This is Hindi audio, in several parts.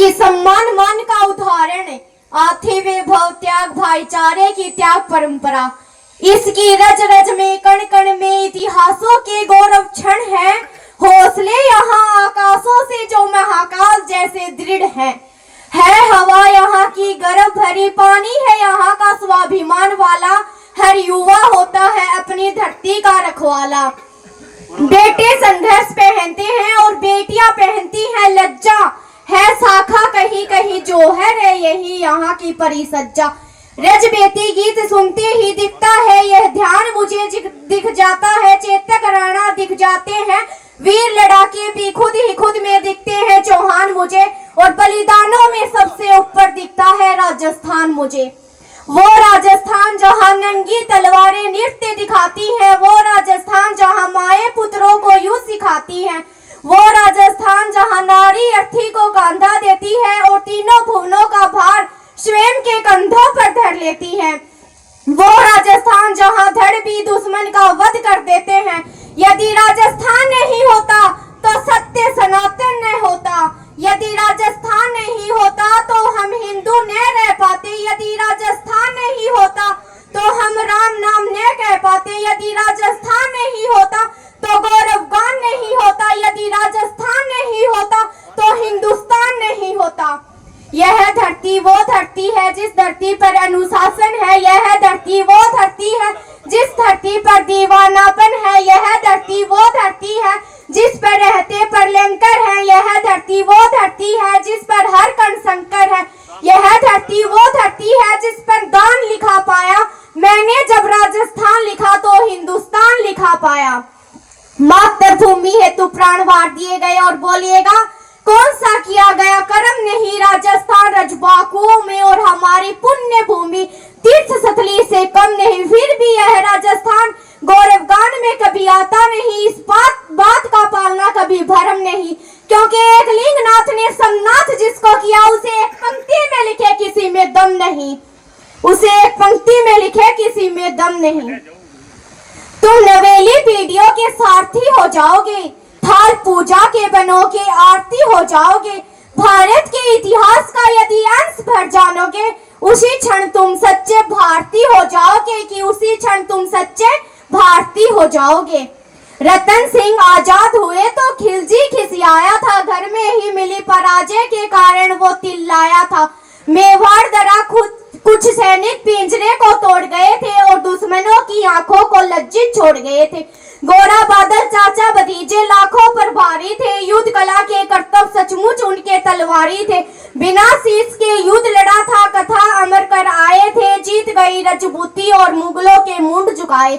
कि सम्मान मान का उदाहरण आथे वैभव त्याग भाईचारे की त्याग परंपरा। इसकी रज रज में कण कण में इतिहासों के गौरव क्षण है। हौसले यहाँ आकाशों से जो महाकाल जैसे दृढ़ है हवा यहाँ की गर्व भरी, पानी है यहाँ का स्वाभिमान वाला। हर युवा होता है अपनी धरती का रखवाला। बेटे संघर्ष पहनते हैं और बेटियां पहनती हैं लज्जा, है शाखा कहीं कहीं जो है यही यहाँ की परिसज्जा। रजबेती गीत सुनते ही दिखता है यह ध्यान मुझे दिख जाता है। चेतक राणा दिख जाते हैं, वीर लड़ाके भी खुद में दिखते हैं चौहान मुझे। और बलिदानों में सबसे ऊपर दिखता है राजस्थान मुझे। वो राजस्थान जहाँ नंगी तलवारें नृत्य दिखाती हैं, वो राजस्थान जहाँ माए पुत्रों को यूं सिखाती हैं, वो राजस्थान जहाँ नारी अर्थी को कांधा देती है और तीनों भुवनों का भार स्वयं के कंधों पर धर लेती है। वो राजस्थान जहाँ धड़ भी दुश्मन का वध कर देते हैं। यदि राजस्थान नहीं होता तो सत्य सनातन न होता। यदि राजस्थान नहीं होता तो हम हिंदू न रह पाते। यदि राजस्थान नहीं होता तो हम राम नाम न कह पाते। यदि राजस्थान नहीं होता तो गौरव गान नहीं होता। यदि राजस्थान नहीं होता तो हिंदुस्तान नहीं होता। यह धरती वो धरती है जिस धरती पर अनुशासन है। यह धरती वो धरती है जिस धरती पर दीवानापन है। यह धरती वो धरती है जिस पर रहते पर लंकर है। यह धरती वो धरती है जिस पर हर कण संकर है। यह धरती वो धरती है जिस पर दान लिखा पाया मैंने। जब राजस्थान लिखा तो हिंदुस्तान लिखा पाया। मातृभूमि हेतु प्राण वार दिए गए और बोलिएगा कौन सा किया गया कर्म नहीं राजस्थान रजबाकुओं में और हमारी पुण्य भूमि तीर्थ स्थली से कम नहीं। फिर भी यह राजस्थान गौरव गान में कभी आता नहीं। इस बात का पालना कभी भरम नहीं, क्योंकि एक लिंगनाथ ने समनाथ जिसको किया उसे एक पंक्ति में लिखे किसी में दम नहीं। उसे एक पंक्ति में लिखे किसी में दम नहीं। तुम नवेली पीढ़ियों के सारथी हो जाओगे, थाल पूजा के बनोगे, आरती हो जाओगे। भारत के इतिहास का यदि अंश भर जानोगे उसी क्षण तुम सच्चे भारतीय हो जाओगे। कि उसी क्षण तुम सच्चे भारतीय हो जाओगे। रतन सिंह आजाद हुए तो खिलजी खिसियाया था, घर में ही मिली पराजय के कारण वो चिल्लाया था। मेवाड़ दरा कुछ सैनिक पिंजरे को तोड़ गए थे और दुश्मनों की आंखों को लज्जित छोड़ गए थे। गोरा बादल चाचा भतीजे लाखों पर भारी थे। युद्ध कला के करतब सचमुच उनके तलवारी थे। बिना शीश के युद्ध लड़ा था, कथा अमर कर आए थे। जीत गई रजपूती और मुगलों के मुंड झुकाए।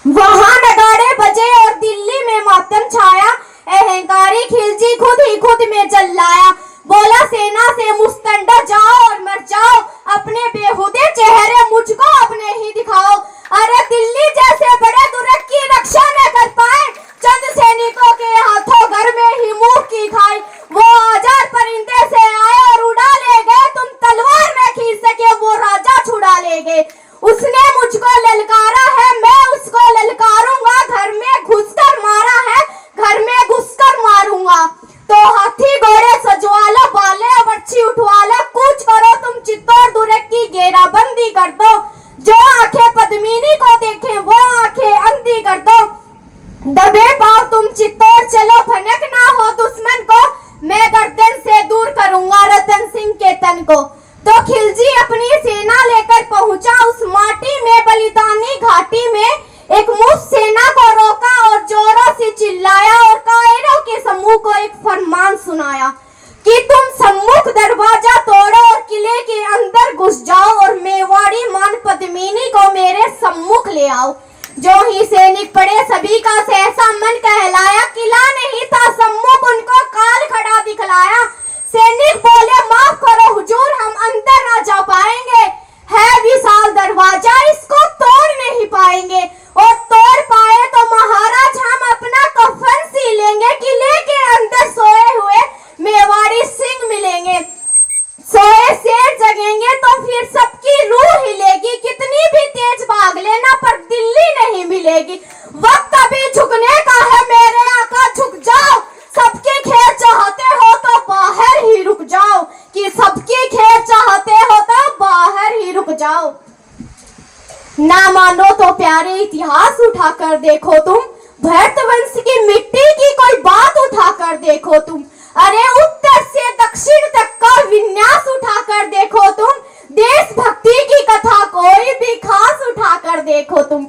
वहां नगाड़े बजे और दिल्ली में मातम छाया। अहंकारी खिलजी खुद में जल्लाया। बोला सेना से मुस्तंडा जाओ और मर जाओ, अपने बेहुदे चेहरे मुझको अपने ही दिखाओ। अरे दिल्ली जैसे बड़े दुर्ग की रक्षा न कर पाए, चंद सैनिकों के हाथों घर में ही मुंह की खाई। वो आजाद परिंदे से आए और उड़ा ले गए, तुम तलवार न खींच सके वो राजा छुड़ा ले गए। उसने मुझको ललकारा है, मैं उसको ललकारूंगा। घर में घुसकर मारा है, घर में घुसकर मारूंगा। तो हाथी घोड़े सजवा लो, बाले बर्छी उठवा लो, कूच करो तुम चित्तौड़ दुर्ग की घेराबंदी कर दो। जो आंखें पद्मिनी को देखें वो आंखें अंधी कर दो। दबे पाओ तुम चित्तौड़ चलो, भनक ना हो दुश्मन को, मैं गर्दन से दूर करूंगा रतन सिंह के तन को। तो खिलजी अपनी सेना लेकर पहुंचा उस माटी में बलिदानी घाटी में। एक मुफ्त सेना को रोका और जोरों से चिल्लाया और कायरों के समूह को एक फरमान सुनाया कि तुम सम्मुख दरवाजा तोड़ो और किले के अंदर घुस जाओ और मेवाड़ी मान पद्मिनी को मेरे सम्मुख ले आओ। जो ही सैनिक पड़े सभी का सहसा मन कहलाया। किला नहीं था सम्मुख उनको काल खड़ा दिखलाया। सैनिक बोले माफ करो हुजूर, हम अंदर ना जा पाएंगे। है विशाल दरवाजा, इसको तोड़ नहीं पाएंगे। और तोड़ पाए तो महाराज हम अपना कफन सी लेंगे। किले के अंदर सोए हुए मेवाड़ी सिंह मिलेंगे। सोए शेर जगेंगे तो फिर सबकी रूह हिलेगी। कितनी भी तेज भाग लेना पर दिल्ली नहीं मिलेगी। वक्त अभी झुकने का है मेरे आका, झुक जाओ। सबके खेल चाहते हो तो बाहर ना मानो तो प्यारे इतिहास उठाकर देखो तुम, भरतवंश की मिट्टी की कोई बात उठाकर देखो तुम, अरे उत्तर से दक्षिण तक का विन्यास उठाकर देखो तुम, देशभक्ति की कथा कोई भी खास उठाकर देखो तुम,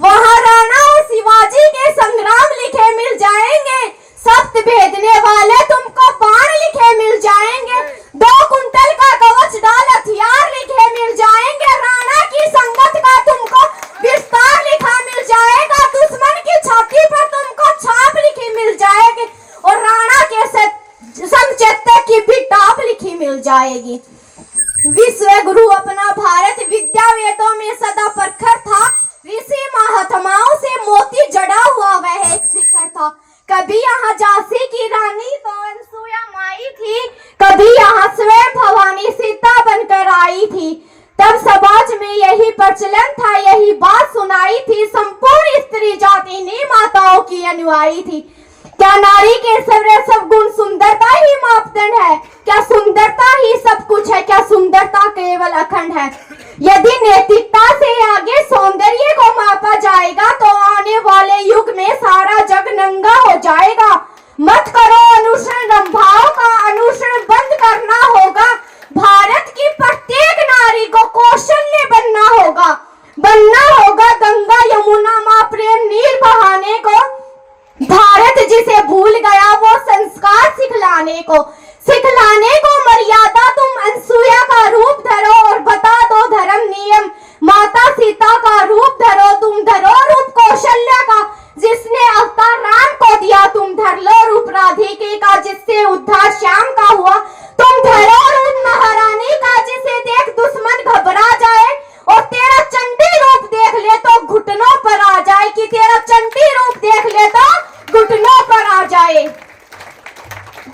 वहां राणा और शिवाजी के संग्राम लिखे मिल जाएंगे, सप्त भेदने वाले तुमको बाण लिखे मिल जाएंगे, 2 कुंटल का कवच डाल हथियार लिखे मिल जाएंगे, राणा की संगत का तुमको विस्तार लिखा मिल जाएगा, दुश्मन की छाती पर तुमको छाप लिखी मिल जाएगी और राणा के संचेतक की भी टाप लिखी मिल जाएगी। विश्व गुरु अपना भारत विद्या वेदों में सदा प्रखर था, ऋषि महात्माओं से मोती जड़ा हुआ वह एक शिखर था, कभी यहाँ झांसी की रानी तो अनसुया माई थी, कभी यहाँ स्वयं भवानी सीता बनकर आई थी, तब समाज में यही प्रचलन था, यही बात सुनाई थी, संपूर्ण स्त्री जाति ने माताओं की अनुयायी थी। क्या नारी के सब गुण सुंदरता ही मापदंड है? क्या सुंदरता ही सब कुछ है? क्या सुंदरता केवल अखंड है? यदि नैतिकता से आगे सौंदर्य को मापा जाएगा तो आने वाले युग में सारा जग नंगा हो जाएगा। मत करो अनुसरण, रंभाओं का अनुसरण बंद करना होगा। भारत की प्रत्येक नारी को कौशल्य बनना होगा गंगा यमुना माँ प्रेम नीर बहाने को। भारत जिसे भूल गया वो संस्कार सिखलाने को मर्यादा तुम अनसुया का रूप धरो और बता दो धर्म नियम, माता सीता का रूप धरो, तुम धरो रूप कौशल्या का, जिसने अवतार राम को दिया, तुम धर लो रूप राधिके का, जिससे उद्धार श्याम का हुआ, तुम धरो रूप महारानी का, जिसे देख दुश्मन घबरा जाए और तेरा चंडी रूप देख ले तो घुटनों पर आ जाए, कि तेरा चंडी रूप देख ले तो घुटनों पर आ जाए।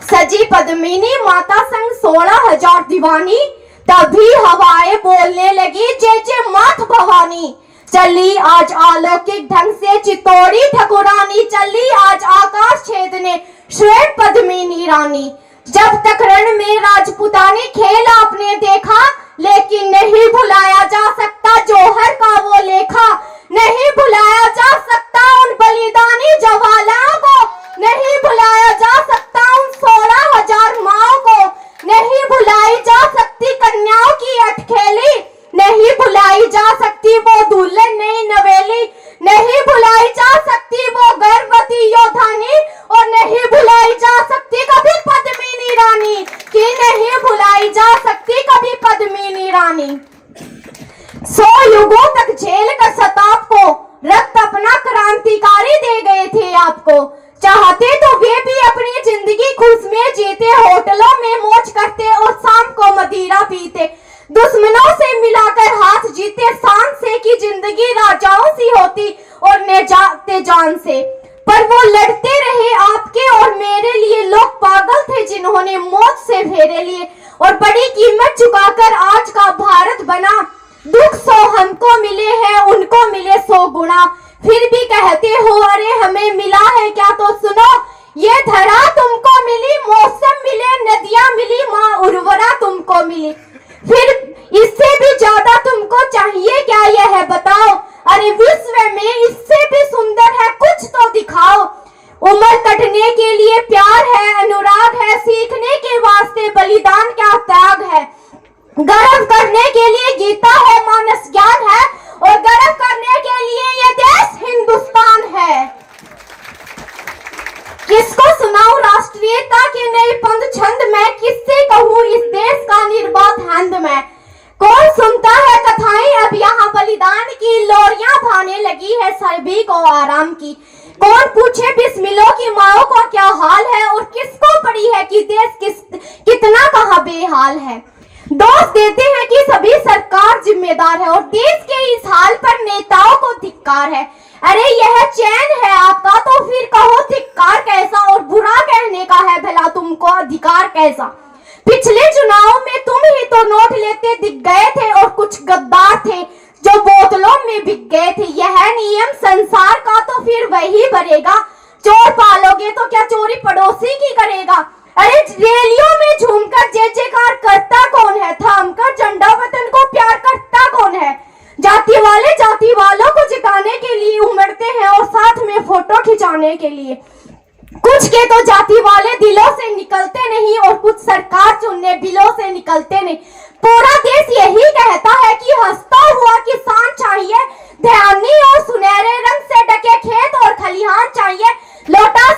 सजी पद्मिनी माता संग 16,000 दीवानी, तभी हवाएं बोलने लगी जय जय मात भवानी। चली आज अलौकिक ढंग से चितौड़ी ठकुरानी, चली आज आकाश छेदने श्वेत पद्मिनी रानी। जब तक रण में राजपुतानी खेल आपने देखा, लेकिन नहीं भुलाया जा सकता जौहर का वो लेखा, नहीं भुलाया जा सकता उन बलिदानी जवालाओं को, नहीं भुलाया जा सकता उन 16,000 माओं को, नहीं भुलाई जा सकती कन्याओं की अटखेली, नहीं भुलाई जा सकती वो दुल्हन नई नवेली, नहीं भुलाई जा सकती वो गर्भवती योधानी, और नहीं भुलाई जा सकती कभी पद्मिनी रानी, कि नहीं भुलाई जा सकती कभी पद्मिनी रानी। 100 युगों तक झेल कर सताप को रक्त अपना क्रांतिकारी दे गए थे आपको, चाहते तो वे भी अपनी जिंदगी खुश में जीते, होटलों में मौज करते और शाम को मदिरा पीते, दुश्मनों से मिलाकर हाथ जीते, शान से की जिंदगी राजाओं सी होती और न जाते जान से, पर वो लड़ते रहे आपके और मेरे लिए। लोग पागल थे जिन्होंने मौत से फेरे लिए और बड़ी कीमत चुकाकर आज का भारत बना। दुख 100 हमको मिले हैं, उनको मिले 100 गुना, फिर भी कहते हो अरे हमें मिला है क्या? तो सुनो, ये धरा तुमको मिली, मौसम मिले, नदियां मिली, माँ उर्वरा तुमको मिली, फिर इससे भी ज्यादा तुमको चाहिए क्या? यह है बताओ, अरे विश्व में इससे भी सुंदर है कुछ तो दिखाओ। उम्र कटने के लिए प्यार है, अनुराग है, सीखने के वास्ते बलिदान क्या त्याग है, गर्व करने के लिए गीता है, मानस ज्ञान है, और गर्व करने के लिए ये देश हिंदुस्तान है। किसको सुनाऊं राष्ट्रीयता के नए पंथ छंद में, किससे कहूँ इस देश का निर्बाध हंद में। कौन सुनता है कथाएं अब यहाँ बलिदान की, लोरियां भाने लगी है सभी को आराम की। कौन पूछे बिस्मिलों की माओ को क्या हाल है, और किसको पड़ी है कि देश कितना कहाँ बेहाल है। दोष देते हैं कि सभी सरकार जिम्मेदार है, और देश के इस हाल पर नेताओं को धिक्कार है। अरे यह चैन है आपका तो फिर कहो धिक्कार कैसा, और बुरा कहने का है भला तुमको अधिकार कैसा। पिछले चुनाव में तुम ही तो नोट लेते दिख गए थे, और कुछ गद्दार थे जो बोतलों में बिक गए थे। यह नियम संसार का तो फिर वही भरेगा, चोर पालोगे तो क्या चोरी पड़ोसी की करेगा। अरे रैलियों में झूमकर जय जयकार करता कौन है, थामकर झंडा वतन को प्यार करता कौन है। जाति वाले जाति साथ में फोटो खिंचाने के लिए। कुछ के तो जाति वाले दिलों से निकलते नहीं और कुछ सरकार चुनने बिलों से निकलते नहीं। पूरा देश यही कहता है कि हंसता हुआ किसान चाहिए, ध्यानी और सुनहरे रंग से ढके खेत और खलिहान चाहिए, लौटा